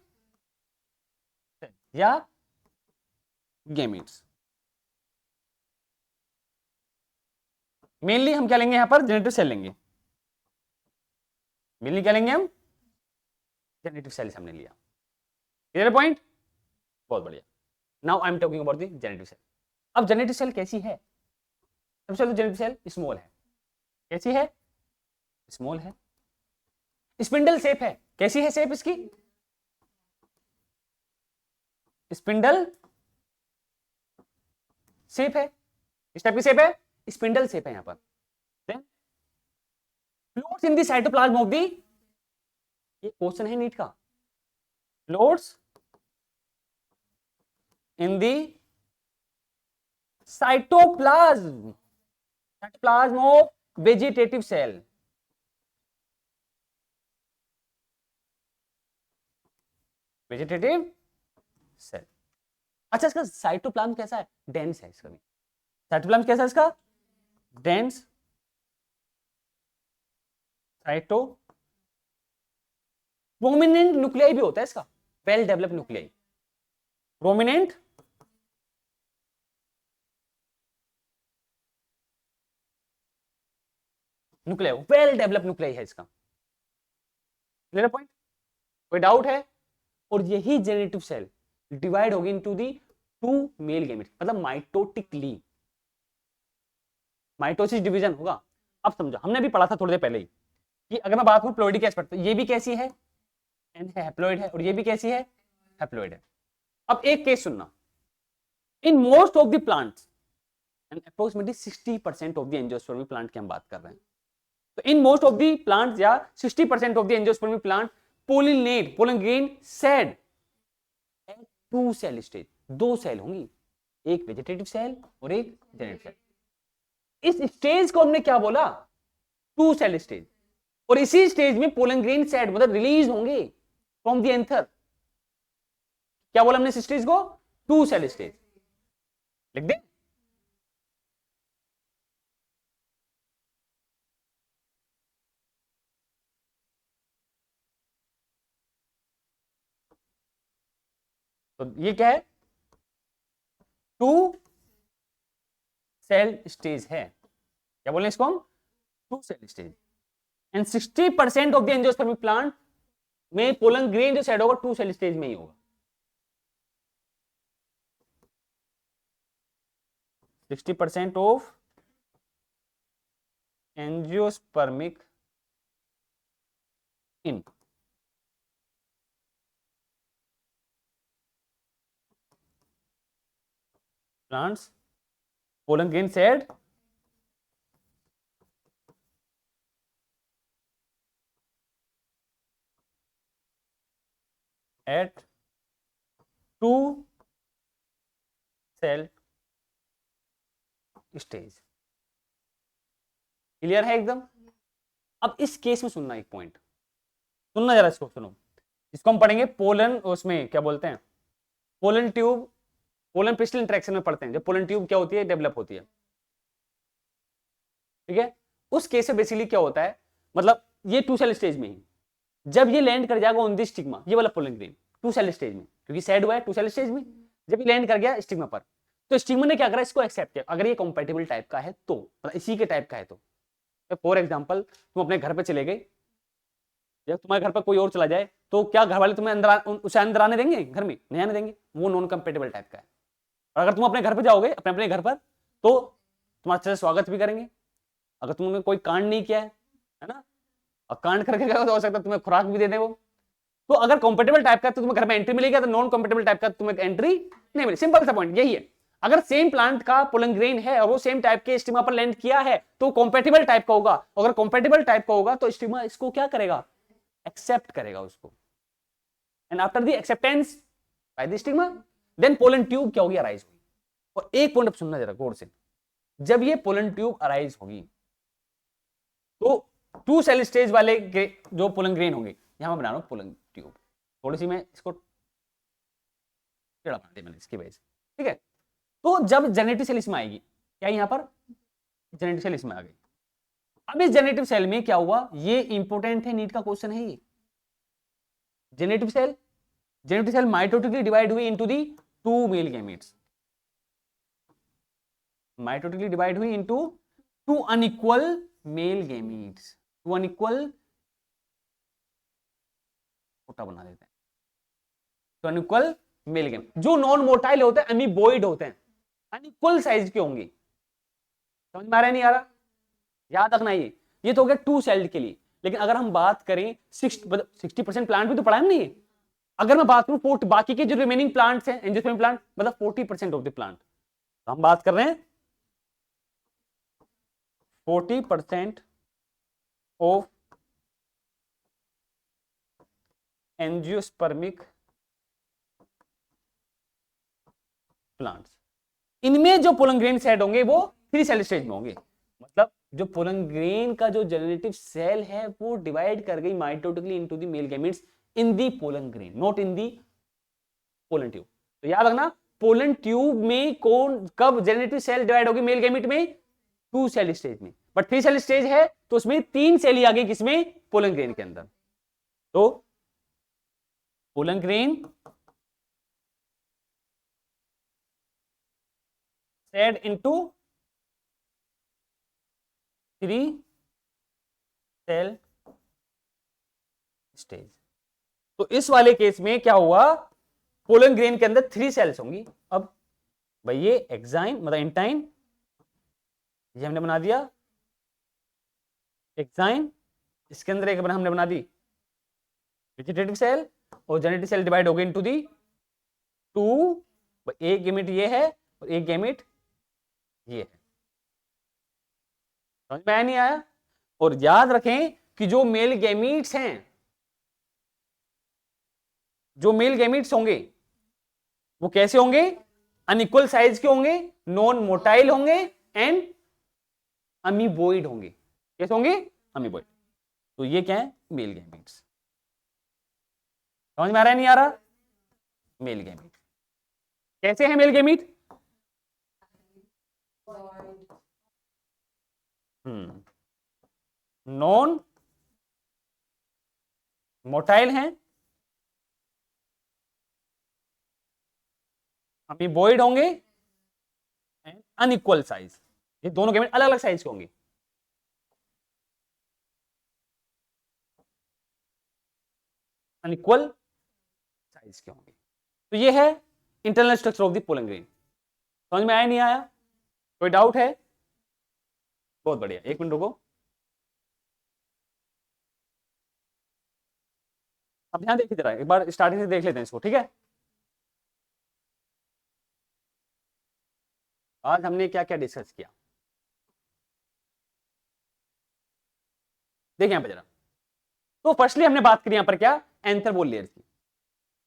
या गैमीट्स। मेनली हम क्या लेंगे यहां पर, जेनेटिव सेल लेंगे। मेनली क्या लेंगे हम, जेनेटिव सेल्स हमने लिया। क्लियर पॉइंट, बहुत बढ़िया। Now I am talking about the generative cell. अब जेनेटिव सेल कैसी है, सबसे पहले जेनेटिव सेल स्मॉल है। कैसी है, स्मॉल है। स्पिंडल शेप है, कैसी है शेप इसकी, स्पिंडल शेप है। इस टाइप की शेप है, स्पिंडल शेप है यहां पर। Floats in the cytoplasm of the, ये क्वेश्चन है नीट का, floats in the cytoplasm, cytoplasm of vegetative cell. Vegetative cell. अच्छा, इसका साइटोप्लाज्म कैसा है, डेंस है इसका भी। साइटोप्लाज्म कैसा है इसका, डेंस। साइटो प्रोमिनेंट न्यूक्लियाई भी होता है इसका, well developed nuclei. Prominent nuclei, well developed nuclei है इसका। क्लियर पॉइंट, कोई डाउट है। और यही जेनेटिव सेल डिवाइड होगी into the two male gamete, मतलब माइटोटिकली, माइटोसिस डिवीजन होगा। अब समझो, हमने भी पढ़ा था थोड़ी देर पहले ही कि अगर मैं बात करूं प्लोइडी के एस्पेक्ट, तो ये भी कैसी है, एन है, हैप्लॉइड है, और ये भी कैसी है, हैप्लॉइड है। अब एक केस सुनना, in most of the plants and approximately 60% of the angiosperm plant की हम बात कर रहे हैं, तो in most of the plants या 60% of the angiosperm plant pollinate pollen grain shed at two cell stage, दो सेल होंगी, एक वेजिटेटिव सेल और एक जेनेटिव सेल। इस स्टेज को हमने क्या बोला, टू सेल स्टेज। और इसी स्टेज में पोलन ग्रेन सेड मतलब रिलीज होंगे फ्रॉम द एंथर। क्या बोला हमने इस स्टेज को, टू सेल स्टेज। लिख दे, तो ये क्या है, टू सेल स्टेज है। क्या बोले इसको हम, two cell stage. And 60% of the angiospermic plant में पोलन ग्रेन जो सेट होगा 2 सेल स्टेज में ही होगा। 60% of angiospermic in plants pollen grain said at 2 cell stage. Clear है एकदम। अब इस केस में सुनना एक पॉइंट, सुनना जरा, इसको सुनो। इसको हम पढ़ेंगे पोलन, उसमें क्या बोलते हैं, pollen tube, pollen pistol interaction में पढ़ते हैं, जब पोलन ट्यूब क्या होती है, डेवलप होती है। ठीक है, उस केस में बेसिकली क्या होता है, मतलब ये 2 सेल स्टेज में ही, जब ये लैंड कर जाएगा ऑन दी स्टिग्मा, ये वाला पोलन ग्रेन 2 सेल स्टेज में, क्योंकि सेड हुआ है 2 सेल स्टेज में, जब ये लैंड कर गया स्टिग्मा पर, तो स्टिग्मा ने क्या करा, इसको एक्सेप्ट किया। अगर ये कंपैटिबल टाइप का है तो, मतलब इसी के टाइप का है तो फॉर एग्जांपल तुम अपने घर पे चले गए, जब तुम्हारे घर पर कोई और चला जाए तो क्या घर वाले तुम्हें उसे अंदर आने देंगे, घर में नहीं आने देंगे, वो नॉन कंपैटिबल टाइप का है। और अगर तुम अपने घर पे जाओगे, अपने अपने घर पर, तो तुम्हारा अच्छे से स्वागत भी करेंगे। अगर तुमने कोई कांड नहीं किया है ना, और कांड करके गए तो हो सकता है तुम्हें खुराक भी दे दे वो। तो अगर कंपैटिबल टाइप का तो तुम्हें घर में एंट्री मिलेगी, तो नॉन कंपैटिबल टाइप का तुम्हें एंट्री नहीं मिलेगी। सिंपल सा पॉइंट यही है। अगर सेम प्लांट का पोलन ग्रेन है और वो सेम टाइप के स्टिग्मा पर लैंड किया है तो कंपैटिबल टाइप का होगा। अगर कंपैटिबल टाइप का होगा तो स्टिग्मा इसको क्या करेगा, एक्सेप्ट करेगा उसको। And after the acceptance by the stigma, then pollen tube क्या होगी, अराइज होगी। और एक पॉइंट सुनना जरा गौर से, जब ये पोलन ट्यूब अराइज होगी तो 2 सेल स्टेज वाले जो पोलन ग्रेन होंगे, यहां मैं बना रहा हूं पोलन ट्यूब, थोड़ी सी मैं इसको टेढ़ा बना दिया मैंने इसकी वजह से। ठीक है, तो जब जेनेटिव सेल इसमें आएगी, क्या यहां पर जेनेटिव सेल इसमें आ गई। अब इस जेनेटिव सेल में क्या हुआ, ये इंपॉर्टेंट है, नीट का क्वेश्चन है ये। जेनेटिव सेल माइटोटिकली डिवाइड हुई into the 2 male gametes, mitotically divide हुई into 2 unequal male gametes, 2 unequal, छोटा बना देते हैं, 2 अनइक्वल मेल गैमेट जो नॉन मोटाइल होते हैं, अमीबॉइड होते हैं, अनइक्वल साइज के होंगे। समझ में आ रहा है, नहीं आ रहा, याद रखना ये तो हो गया 2 सेल्ड के लिए। लेकिन अगर हम बात करें 60% प्लांट भी तो पढ़ा है नहीं, अगर मैं बात करूं बाकी के जो रिमेनिंग प्लांट्स हैं, एंजियोस्पर्म प्लांट, मतलब 40% ऑफ द प्लांट, तो हम बात कर रहे हैं 40% ऑफ एंजियोस्पर्मिक प्लांट्स। इनमें जो पोलन ग्रेन सेट होंगे वो 3 सेल स्टेज में होंगे। मतलब जो पोलन ग्रेन का जो जेनेटिव सेल है वो डिवाइड कर गई mitotically into the male gametes in the pollen grain, not in the pollen tube. तो याद रखना, पोलन ट्यूब में कब जेनेटिव सेल डिवाइड होगी मेल गैमेट में, 2 सेल स्टेज में। बट 3 सेल स्टेज है तो उसमें 3 सेल ही आ गई, किसमें, पोलन ग्रेन के अंदर। तो pollen grain shed into 3 cell stage. तो इस वाले केस में क्या हुआ, पोलन ग्रेन के अंदर 3 सेल्स होंगी। अब भाई ये एक्साइन मतलब इंटाइन, ये हमने बना दिया एक्साइन, इसके अंदर एक हमने बना दी वेजिटेटिव सेल, और जेनेटिव सेल डिवाइड हो गए इनटू दी 2, एक गैमेट ये है और एक गैमेट ये है। समझ में आया नहीं आया। और याद रखें कि जो मेल गैमीट्स हैं, जो मेल गैमीट्स होंगे वो कैसे होंगे, अनइक्वल साइज के होंगे, नॉन मोटाइल होंगे एंड अमीबॉइड होंगे। कैसे होंगे, अमीबॉइड। तो ये क्या है, मेल गैमीट्स। समझ में आ रहा है नहीं आ रहा, मेल गैमीट कैसे है, मेल गैमीट नॉन मोटाइल हैं, अमीबॉइड होंगे एंड अनइक्वल साइज। ये दोनों गैमेट अलग अलग साइज के होंगे। अनइक्वल साइज के होंगे। तो ये है internal structure of the pollen grain. समझ में आया नहीं आया? कोई डाउट है? बहुत बढ़िया, एक मिनट रुको। अब ध्यान देखिए जरा, एक बार स्टार्टिंग से देख लेते हैं इसको, ठीक है। आज हमने क्या क्या डिस्कस किया, देखिए यहां पर जरा। तो फर्स्टली हमने बात करी यहां पर क्या, एंथर बोल लेयर की।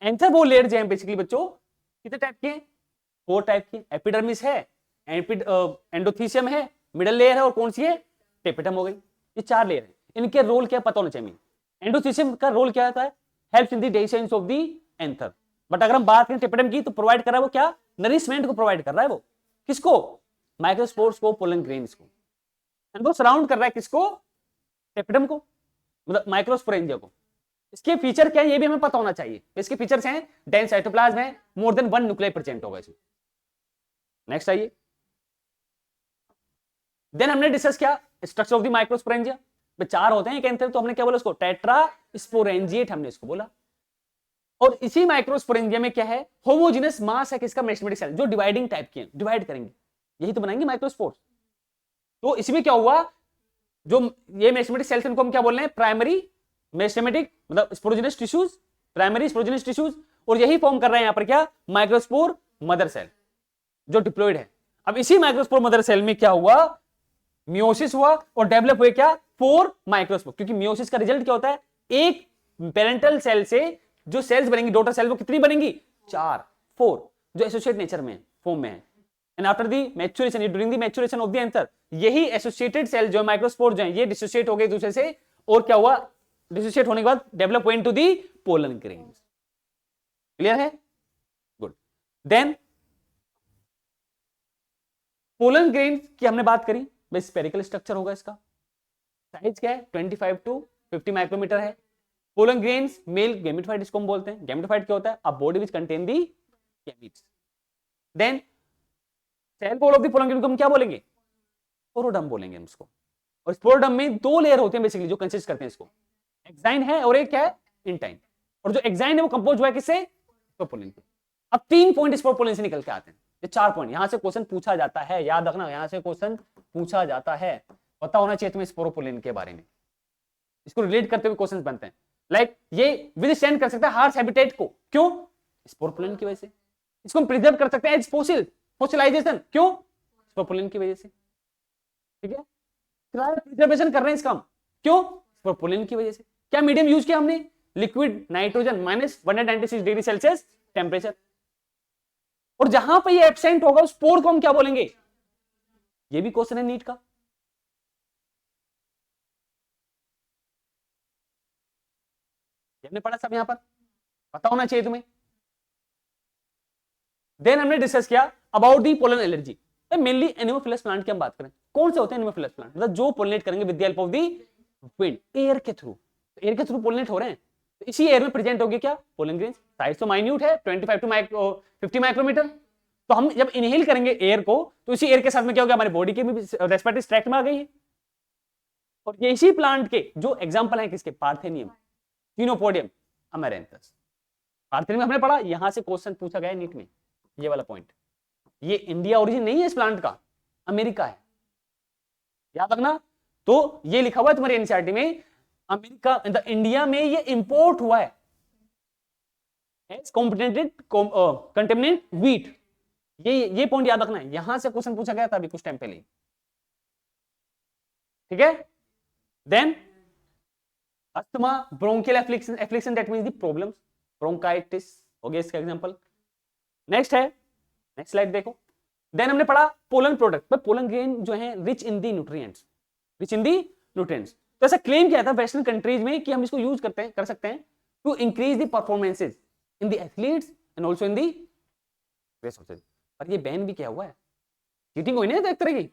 एंथर बोल लेयर जो है बेसिकली बच्चों कितने टाइप के, 4 टाइप की। एपिडर्मिस है, एंडोथीसियम है, मिडल लेयर है, और कौन सी है, टेपिटम हो गई। ये 4 लेयर है। इनके रोल क्या पता होना चाहिए। एंडोथीसियम का रोल क्या होता है, helps in the digestion of the anther. But अगर हम बात करें टेपिटम की, तो प्रोवाइड कर रहा है वो क्या, नरिशमेंट को प्रोवाइड कर रहा है वो, किसको, माइक्रोस्पोर्स को, पोलन ग्रेन्स को। एंड वो सराउंड कर रहा है किसको, टेपिटम को, मतलब माइक्रोस्पोरेंजिया को। इसके फीचर क्या है ये भी हमें पता होना चाहिए। इसके फीचर्स हैं, डेंस साइटोप्लाज्म है, मोर देन 1 न्यूक्लियाई प्रेजेंट होगा इसमें। नेक्स्ट आइए। देन हमने डिस्कस किया स्ट्रक्चर ऑफ द माइक्रोस्पोरेंजिया। 4 होते हैं कैंसर, तो हमने क्या बोला उसको, टेट्रा स्पोरेंजिएट हमने इसको बोला। और इसी माइक्रोस्पोरेंजिया में क्या है, होमोजेनस मास है किसका, मेरिस्टेमेटिक सेल, जो डिवाइडिंग टाइप के हैं, डिवाइड करेंगे, यही तो बनाएंगे माइक्रोस्पोर्स। तो इसमें क्या हुआ, जो ये मेरिस्टेमेटिक सेल्स इनको हम क्या बोल रहे हैं, प्राइमरी मेरिस्टेमेटिक मतलब sporogenous tissues, primary sporogenous tissues, और यही फॉर्म कर रहे हैं यहां पर क्या, माइक्रोस्पोर मदर सेल जो डिप्लॉयड है। अब इसी माइक्रोस्पोर मदर सेल में क्या हुआ, मियोसिस हुआ और डेवलप हुए क्या, 4 माइक्रोस्पोर। क्योंकि मियोसिस का रिजल्ट क्या होता है, एक पेरेंटल सेल से जो सेल्स बनेंगी, डॉटर सेल, वो कितनी बनेंगी, 4 जो एसोसिएट नेचर में फॉर्म में है। And after the maturation, during the maturation of the anther, यही एसोसिएटेड सेल जो माइक्रोस्पोर जो है ये डिसोसिएट हो गए दूसरे से, और क्या हुआ, डिसोसिएट होने के बाद डेवलप हुए into the pollen grains. Clear है, गुड। देन पोलन ग्रेन्स की हमने बात करी, बस स्फेरिकल स्ट्रक्चर होगा इसका। साइज क्या है, 25 टू 50 माइक्रोमीटर है। पोलन ग्रेन्स मेल गैमेटोफाइट इसको हम बोलते हैं। गैमेटोफाइट क्या होता है, a body which contain the gametes. Then cell wall of the pollen grain को हम क्या बोलेंगे, स्पोरोडम बोलेंगे हम इसको। और स्पोरोडम में 2 लेयर होते हैं बेसिकली जो कंसिस्ट करते हैं इसको, एक्साइन है और एक क्या है, इंटाइन। और जो एक्साइन है वो कंपोज हुआ है किससे, स्पोरोपोलिन से। अब 3 पॉइंट स्पोरोपोलिन से निकल के आते हैं, ये 4 पॉइंट यहां से क्वेश्चन पूछा जाता है, याद रखना, यहां से क्वेश्चन पूछा जाता है, पता होना चाहिए तुम्हें स्पोरोपोलिन के बारे में। इसको रिलेट करते हुए क्वेश्चन बनते हैं। लाइक ये विथस्टैंड कर सकता है हार्श हैबिटेट को, क्यों, स्पोरोपोलिन की वजह से। इसको हम प्रिजर्व कर सकते हैं एज फॉसिल, फॉसिलाइजेशन, क्यों, स्पोरोपोलिन की वजह से। ठीक है, प्रिजर्वेशन कर रहे हैं इसका हम, क्यों, स्पोरोपोलिन की वजह से। क्या मीडियम यूज किया हमने, liquid nitrogen -196 degree Celsius temperature. और जहां पर ये एब्सेंट होगा उस पोर को हम क्या बोलेंगे, ये भी क्वेश्चन है नीट का। हमने पढ़ा सब, यहां पर पता होना चाहिए तुम्हें। देन हमने डिस्कस किया about the pollen allergy. Mainly anemophilous plant की हम बात करें, कौन से होते हैं एनिमोफिलस प्लांट, मतलब जो पोलिनेट करेंगे with the help of the wind, air के थ्रू। एयर के थ्रू पोलिनेट हो रहे हैं, तो इसी एयर में प्रेजेंट होगी क्या, पोलन ग्रेन्स। साइज तो माइन्यूट है, 25 टू 50 माइक्रोमीटर। तो हम जब इनहेल करेंगे एयर को, तो इसी एयर के साथ में क्या होगा, हमारी बॉडी के भी रेस्पिरेटरी ट्रैक्ट में आ गई है। और ये इसी प्लांट के जो एग्जांपल है किसके, पार्थेनियम, चिनोपोडियम, अमेरेंथस। पार्थेनियम हमने पढ़ा, यहां से क्वेश्चन पूछा गया नीट में, ये वाला पॉइंट। ये इंडिया ओरिजिन नहीं है इस प्लांट का, अमेरिका है, याद रखना। तो ये लिखा हुआ है तुम्हारे एनसीईआरटी में, अमेरिका, इंडिया में ये इंपोर्ट हुआ है कंटेमिनेट व्हीट। ये पॉइंट याद रखना है, यहां से क्वेश्चन पूछा गया था अभी कुछ टाइम पहले, ठीक है। Then asthma, bronchial affliction that means the problems, bronchitis हो गया इसका एग्जांपल। नेक्स्ट है, नेक्स्ट स्लाइड देखो। देन हमने पढ़ा पोलन प्रोडक्ट, पोलन ग्रेन जो है rich in the nutrients, rich in the nutrients. तो ऐसा क्लेम किया था वेस्टर्न कंट्रीज में कि हम इसको यूज कर सकते हैं to increase the performances in the athletes and also in the resources. पर ये बैन भी किया हुआ है, चीटिंग हुई ना एक तरह की।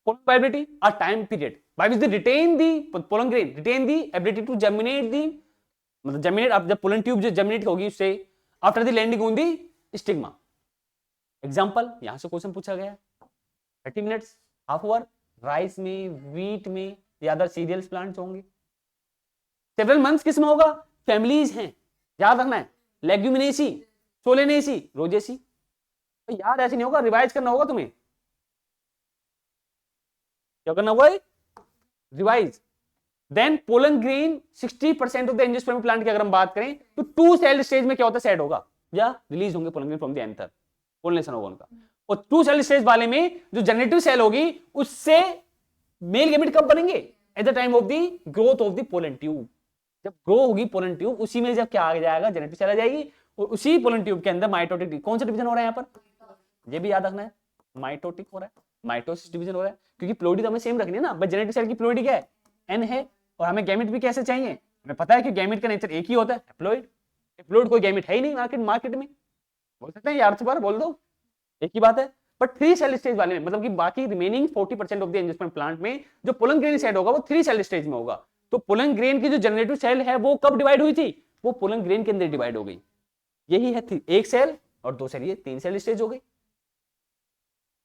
pollen viability a time period by which they retain the pollen grain retain the ability to germinate the, मतलब जर्मिनेट, अब जब पोलन ट्यूब जो जर्मिनेट होगी उससे after the landing on the stigma. Example यहां से क्वेश्चन पूछा गया, 30 मिनट्स, हाफ आवर, राइस में, व्हीट में या अदर सीरियल्स प्लांट्स होंगे। सेवरल मंथ्स किस में होगा? फैमिलीज हैं, याद रखना है, लेग्यूमिनेसी, सोलेनेसी, रोजेसी। तो याद ऐसे नहीं होगा, रिवाइज करना होगा तुम्हें। क्या करना होगा? Revise. Then pollen grain 60% of the angiosperm plant की अगर हम बात करें तो 2 सेल स्टेज में क्या होता है? सेट होगा या रिलीज होंगे pollen grain from the anther, pollination होगा उनका। और 2 सेल स्टेज वाले में जो जनरेटिव सेल होगी उससे मेल गैमेट कब बनेंगे? Eight the time of the growth of the pollen tube. जब ग्रो होगी पोलन ट्यूब, उसी में जब क्या आ जाएगा? जनरेटिव सेल आ जाएगी, और उसी पोलन ट्यूब के अंदर माइटोटिक, कौन सा डिवीजन हो रहा है यहाँ पर? ये भी याद रखना है, माइटोटिक हो रहा है, माइटोसिस डिवीजन हो रहा है, क्योंकि प्लोइडी तो हमें सेम रखनी है ना, बट जेनेटिक सेल की प्लोइडी क्या है? एन है, और हमें गैमेट भी कैसे चाहिए? हमें पता है कि गैमेट का नेचर एक ही होता है, हैप्लॉइड। हैप्लॉइड कोई गैमेट है ही नहीं मार्केट में, बोल सकते हैं यार, बार बोल दो, एक ही बात है। बट 3 सेल स्टेज वाले में, मतलब कि बाकी remaining 40% of the angiosperm plant में जो पोलन ग्रेन सेट होगा वो 3 सेल स्टेज में होगा। तो पोलन ग्रेन की जो जनरेटिव सेल है वो कब डिवाइड हुई थी? वो पोलन ग्रेन के अंदर डिवाइड हो गई। यही है 1 सेल और 2 सेल, ये 3 सेल स्टेज हो गई।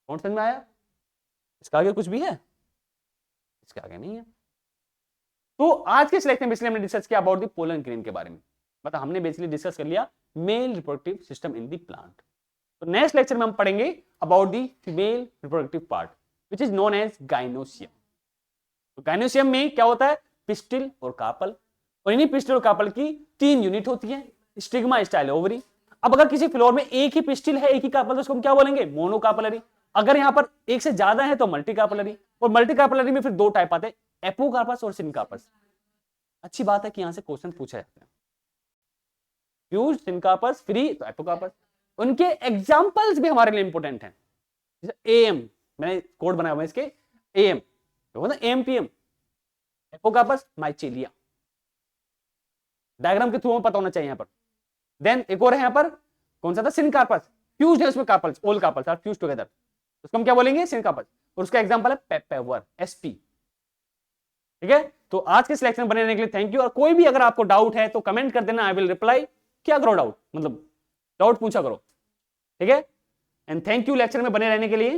कौन समझ में आया? इसका आगे कुछ भी है? इसके आगे नहीं है। तो आज के सिलेक्शन में बेसिकली हमने डिस्कस किया अबाउट द पोलन ग्रेन के बारे में, मतलब हमने बेसिकली डिस्कस कर लिया male reproductive system in the plant. तो नेक्स्ट लेक्चर में हम पढ़ेंगे about the female reproductive part which is known as gynoecium. तो गाइनोसियम में क्या होता है? पिस्टिल और कार्पल, और इन्हीं पिस्टिल और कार्पल की 3 यूनिट होती है, स्टिग्मा, स्टाइल, ओवरी। अब अगर किसी फ्लोर में एक ही पिस्टिल है, एक ही कार्पल, तो उसको हम क्या बोलेंगे? मोनोकार्पलरी। अगर यहां पर एक से ज्यादा है तो मल्टीकार्पलरी, और मल्टीकार्पलरी में फिर 2 टाइप आते हैं, एपोकार्पस और सिनकार्पस। अच्छी बात है कि यहां से क्वेश्चन पूछा जाता है, फ्यूज, सिनकार्पस, फ्री, तो एपोकार्पस। उनके एग्जांपल्स भी हमारे लिए इंपॉर्टेंट हैं, जैसे एएम, मैंने कोड बनाया हुआ है इसके, एएम तो ना, एएमपीएम, एपोकार्पस, माइचेलिया। डायग्राम के थ्रू में पता होना चाहिए यहां पर। देन एक और है यहां पर, कौन सा था? सिनकार्पस, फ्यूज है उसमें carpels, all carpels are fuse together, उसको हम क्या बोलेंगे? सिनकार्पस। और उसका एग्जांपल है पेपेवर, एसपी। ठीक है, तो आज के सिलेक्शन में बने रहने के लिए थैंक यू। और कोई भी अगर आपको डाउट है तो कमेंट कर देना, आई विल रिप्लाई। क्या करो डाउट, मतलब डाउट पूछा करो, ठीक है। एंड थैंक यू लेक्चर में बने रहने के लिए।